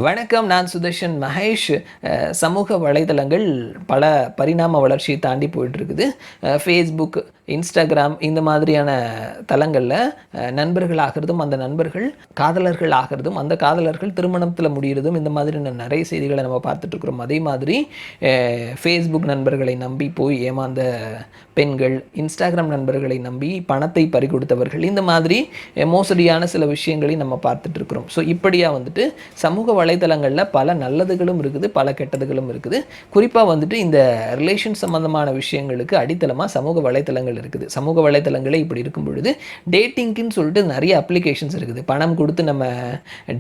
வணக்கம். நான் சுதர்ஷன் மகேஷ். சமூக வலைதளங்கள் பல பரிணாம வளர்ச்சியை தாண்டி போயிட்டுருக்குது. ஃபேஸ்புக், இன்ஸ்டாகிராம் இந்த மாதிரியான தளங்களில் நண்பர்கள் ஆகிறதும், அந்த நண்பர்கள் காதலர்கள் ஆகிறதும், அந்த காதலர்கள் திருமணத்தில் முடிகிறதும், இந்த மாதிரியான நிறைய செய்திகளை நம்ம பார்த்துட்ருக்குறோம். அதே மாதிரி ஃபேஸ்புக் நண்பர்களை நம்பி போய் ஏமாந்த பெண்கள், இன்ஸ்டாகிராம் நண்பர்களை நம்பி பணத்தை பறிகொடுத்தவர்கள், இந்த மாதிரி மோசடியான சில விஷயங்களையும் நம்ம பார்த்துட்ருக்குறோம். ஸோ இப்படியாக வந்துட்டு சமூக வலைதளங்களில் பல நல்லதுகளும் இருக்குது, பல கெட்டதுகளும் இருக்குது. குறிப்பாக வந்துட்டு இந்த ரிலேஷன் சம்மந்தமான விஷயங்களுக்கு அடித்தளமாக சமூக வலைதளங்கள் இருக்குது. சமூக வலைதளங்களே இப்படி இருக்கும் பொழுது டேட்டிங்க்குன்னு சொல்லிட்டு நிறைய அப்ளிகேஷன்ஸ் இருக்குது. பணம் கொடுத்து நம்ம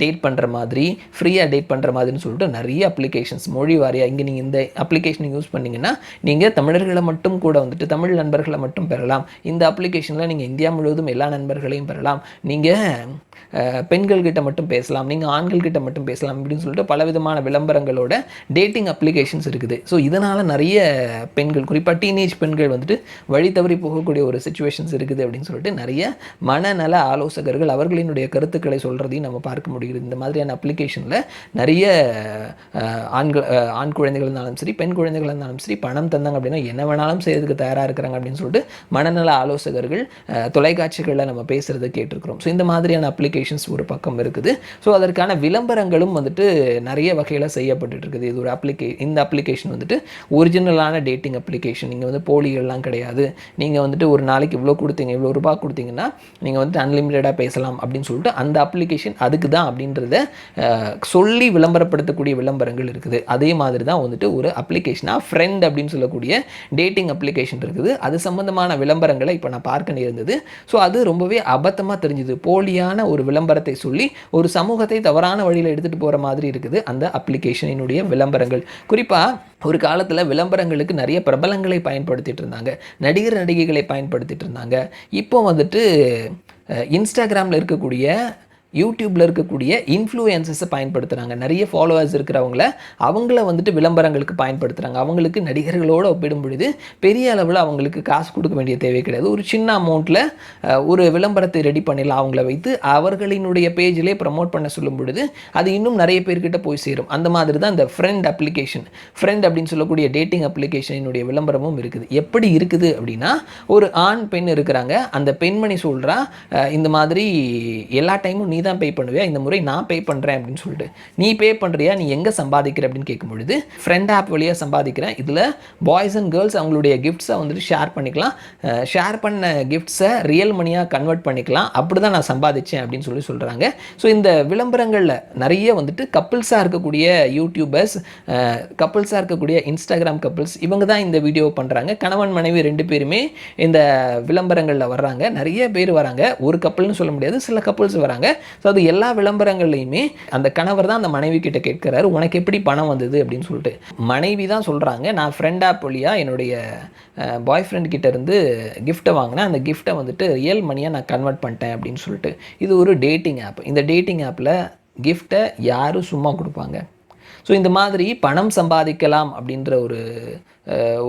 டேட் பண்ணுற மாதிரி, ஃப்ரீயாக டேட் பண்ணுற மாதிரின்னு சொல்லிட்டு நிறைய அப்ளிகேஷன்ஸ் மொழி வாரியாக. இங்கே நீங்கள் இந்த அப்ளிகேஷனை யூஸ் பண்ணிங்கன்னா நீங்கள் தமிழர்களை மட்டும் கூட வந்துட்டு தமிழ் நண்பர்களை மட்டும் பெறலாம். இந்த அப்ளிகேஷனில் நீங்கள் இந்தியா முழுவதும் எல்லா நண்பர்களையும் பெறலாம். நீங்கள் பெண்கள்கிட்ட மட்டும் பேசலாம், நீங்கள் ஆண்கள்கிட்ட மட்டும் பேசலாம் அப்படின்னு சொல்லிட்டு பலவிதமான விளம்பரங்களோட டேட்டிங் அப்ளிகேஷன்ஸ் இருக்குது. ஸோ இதனால் நிறைய பெண்கள், குறிப்பாக டீனேஜ் பெண்கள் வந்துட்டு வழி தவறி போகக்கூடிய ஒரு சிச்சுவேஷன்ஸ் இருக்குது அப்படின்னு சொல்லிட்டு நிறைய மனநல ஆலோசகர்கள் அவர்களினுடைய கருத்துக்களை சொல்கிறதையும் நம்ம பார்க்க முடிகிறது. இந்த மாதிரியான அப்ளிகேஷனில் நிறைய ஆண் குழந்தைகள் இருந்தாலும் சரி, பெண் குழந்தைகள் இருந்தாலும் சரி, பணம் தந்தாங்க அப்படின்னா என்ன வேணாலும் செய்யறதுக்கு தயாராக இருக்கிறாங்க அப்படின்னு சொல்லிட்டு மனநல ஆலோசகர்கள் தொலைக்காட்சிகளில் நம்ம பேசுகிறத கேட்டிருக்கிறோம். ஸோ இந்த மாதிரியான அப்ளிகேஷன்ஸ் ஒரு பக்கம் இருக்குது. ஸோ அதற்கான விளம்பரங்களும் வந்துட்டு நிறைய வகையில் செய்யப்பட்டு இருக்குது. இது ஒரு இந்த அப்ளிகேஷன் வந்துட்டு ஒரிஜினலான டேட்டிங் அப்ளிகேஷன். நீங்கள் வந்து போலிகள்லாம் கிடையாது. நீங்கள் வந்துட்டு ஒரு நாளைக்கு இவ்வளோ கொடுத்தீங்க, இவ்வளோ ரூபா கொடுத்தீங்கன்னா நீங்கள் வந்துட்டு அன்லிமிட்டடாக பேசலாம் அப்படின்னு சொல்லிட்டு அந்த அப்ளிகேஷன் அதுக்கு தான் அப்படின்றத சொல்லி விளம்பரப்படுத்தக்கூடிய விளம்பரங்கள் இருக்குது. அதே மாதிரி தான் வந்துட்டு ஒரு அப்ளிகேஷனாக ஃப்ரெண்ட் அப்படின்னு சொல்லக்கூடிய டேட்டிங் அப்ளிகேஷன் இருக்குது. அது சம்பந்தமான விளம்பரங்களை இப்போ நான் பார்க்க நேர்ந்தது. ஸோ அது ரொம்பவே அபத்தமாக தெரிஞ்சுது. போலியான ஒரு விளம்பரத்தை சொல்லி ஒரு சமூகத்தை தவறான வழியில் எடுத்துகிட்டு போகிற மாதிரி இருக்குது அந்த அப்ளிகேஷனினுடைய விளம்பரங்கள். குறிப்பாக ஒரு காலத்தில் விளம்பரங்களுக்கு நிறைய பிரபலங்களை பயன்படுத்திகிட்டு இருந்தாங்க, நடிகர் நடிகைகளை பயன்படுத்திகிட்டு இருந்தாங்க. இப்போ வந்துட்டு இன்ஸ்டாகிராமில் இருக்கக்கூடிய, யூடியூப்பில் இருக்கக்கூடிய இன்ஃப்ளூயன்சஸை பயன்படுத்துகிறாங்க. நிறைய ஃபாலோவர்ஸ் இருக்கிறவங்கள அவங்கள வந்துட்டு விளம்பரங்களுக்கு பயன்படுத்துகிறாங்க. அவங்களுக்கு நடிகர்களோடு ஒப்பிடும் பொழுது பெரிய அளவில் அவங்களுக்கு காசு கொடுக்க வேண்டிய தேவை கிடையாது. ஒரு சின்ன அமௌண்ட்டில் ஒரு விளம்பரத்தை ரெடி பண்ணிடலாம். அவங்கள வைத்து அவர்களினுடைய பேஜிலே ப்ரமோட் பண்ண சொல்லும் பொழுது அது இன்னும் நிறைய பேர்கிட்ட போய் சேரும். அந்த மாதிரி தான் இந்த ஃப்ரெண்ட் அப்ளிகேஷன், ஃப்ரெண்ட் அப்படின்னு சொல்லக்கூடிய டேட்டிங் அப்ளிகேஷனுடைய விளம்பரமும் இருக்குது. எப்படி இருக்குது அப்படின்னா, ஒரு ஆண் பெண் இருக்கிறாங்க. அந்த பெண்மணி சொல்கிறா, இந்த மாதிரி எல்லா டைமும் நீ தான் பே பண்ணுவியா, இந்த முறை நான் பே பண்ணுறேன் அப்படின்னு சொல்லிட்டு. நீ பே பண்ணுறியா, நீ எங்கே சம்பாதிக்கிற அப்படின்னு கேட்கும்பொழுது ஃப்ரெண்ட் ஆப் வழியாக சம்பாதிக்கிறேன், இதில் பாய்ஸ் அண்ட் கேர்ள்ஸ் அவங்களுடைய கிஃப்ட்ஸை வந்துட்டு ஷேர் பண்ணிக்கலாம், ஷேர் பண்ண கிஃப்ட்ஸை ரியல் மணியாக கன்வெர்ட் பண்ணிக்கலாம், அப்படி தான் நான் சம்பாதிச்சேன் அப்படின்னு சொல்லி சொல்கிறாங்க. ஸோ இந்த விளம்பரங்களில் நிறைய வந்துட்டு கப்பிள்ஸாக இருக்கக்கூடிய யூடியூபர்ஸ், கப்பிள்ஸாக இருக்கக்கூடிய இன்ஸ்டாகிராம் கப்பிள்ஸ், இவங்க தான் இந்த வீடியோ பண்ணுறாங்க. கணவன் மனைவி ரெண்டு பேருமே இந்த விளம்பரங்களில் வர்றாங்க. நிறைய பேர் வராங்க, ஒரு கப்பிள்னு சொல்ல முடியாது, சில கப்பிள்ஸ் வராங்க. ஸோ அது எல்லா விளம்பரங்கள்லையுமே அந்த கணவர் தான் அந்த மனைவி கிட்ட கேட்கிறாரு, உனக்கு எப்படி பணம் வந்தது அப்படின்னு சொல்லிட்டு. மனைவி தான் சொல்கிறாங்க, நான் ஃப்ரெண்ட் ஆப் வழியாக என்னுடைய பாய் ஃப்ரெண்ட் கிட்ட இருந்து கிஃப்ட்டை வாங்கினேன், அந்த கிஃப்ட்டை வந்துட்டு ரியல் மணியாக நான் கன்வெர்ட் பண்ணிட்டேன் அப்படின்னு சொல்லிட்டு. இது ஒரு டேட்டிங் ஆப். இந்த டேட்டிங் ஆப்பில் கிஃப்ட்டை யாரும் சும்மா கொடுப்பாங்க? ஸோ இந்த மாதிரி பணம் சம்பாதிக்கலாம் அப்படின்ற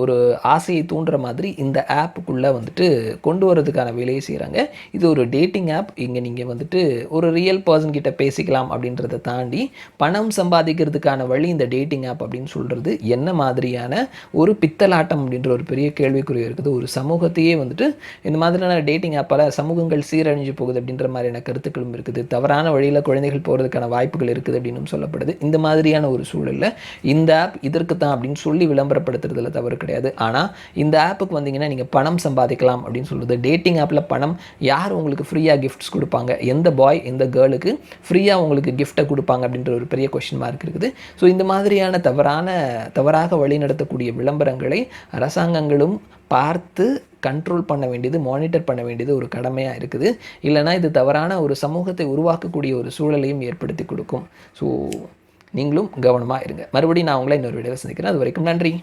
ஒரு ஆசையை தூண்டுற மாதிரி இந்த ஆப்புக்குள்ளே வந்துட்டு கொண்டு வரதுக்கான வேலையை செய்கிறாங்க. இது ஒரு டேட்டிங் ஆப். இங்கே நீங்கள் வந்துட்டு ஒரு ரியல் பர்சன் கிட்ட பேசிக்கலாம் அப்படின்றத தாண்டி பணம் சம்பாதிக்கிறதுக்கான வழி இந்த டேட்டிங் ஆப் அப்படின்னு சொல்கிறது என்ன மாதிரியான ஒரு பித்தலாட்டம் அப்படின்ற ஒரு பெரிய கேள்விக்குறி இருக்குது. ஒரு சமூகத்தையே வந்துட்டு இந்த மாதிரியான டேட்டிங் ஆப்பால் சமூகங்கள் சீரழிஞ்சு போகுது அப்படின்ற மாதிரியான கருத்துக்களும் இருக்குது. தவறான வழியில் குழந்தைகள் போகிறதுக்கான வாய்ப்புகள் இருக்குது அப்படின்னு சொல்லப்படுது. இந்த மாதிரியான ஒரு சூழலில் இந்த ஆப் இதற்கு தான் அப்படின்னு சொல்லி விளம்பரப்படுத்துறது தவறு கிடையாது. ஆனால் இந்த ஆப்புக்கு வந்தீங்கன்னா நீங்கள் பணம் சம்பாதிக்கலாம் அப்படின்னு சொல்கிறது. டேட்டிங் ஆப்பில் பணம் யார் உங்களுக்கு ஃப்ரீயாக கிஃப்ட்ஸ் கொடுப்பாங்க? எந்த பாய் எந்த கேர்ளுக்கு ஃப்ரீயாக உங்களுக்கு கிஃப்ட்டை கொடுப்பாங்க அப்படின்ற ஒரு பெரிய கொஸ்டின் மார்க் இருக்குது. ஸோ இந்த மாதிரியான தவறாக வழிநடத்தக்கூடிய விளம்பரங்களை அரசாங்கங்களும் பார்த்து கண்ட்ரோல் பண்ண வேண்டியது, மானிட்டர் பண்ண வேண்டியது ஒரு கடமையாக இருக்குது. இல்லைனா இது தவறான ஒரு சமூகத்தை உருவாக்கக்கூடிய ஒரு சூழலையும் ஏற்படுத்தி கொடுக்கும். ஸோ நீங்களும் கவனமாக இருங்க. மறுபடியும் நான் உங்களை இன்னொரு வீடியோவில் சந்திக்கிறேன். அது வரைக்கும் நன்றி.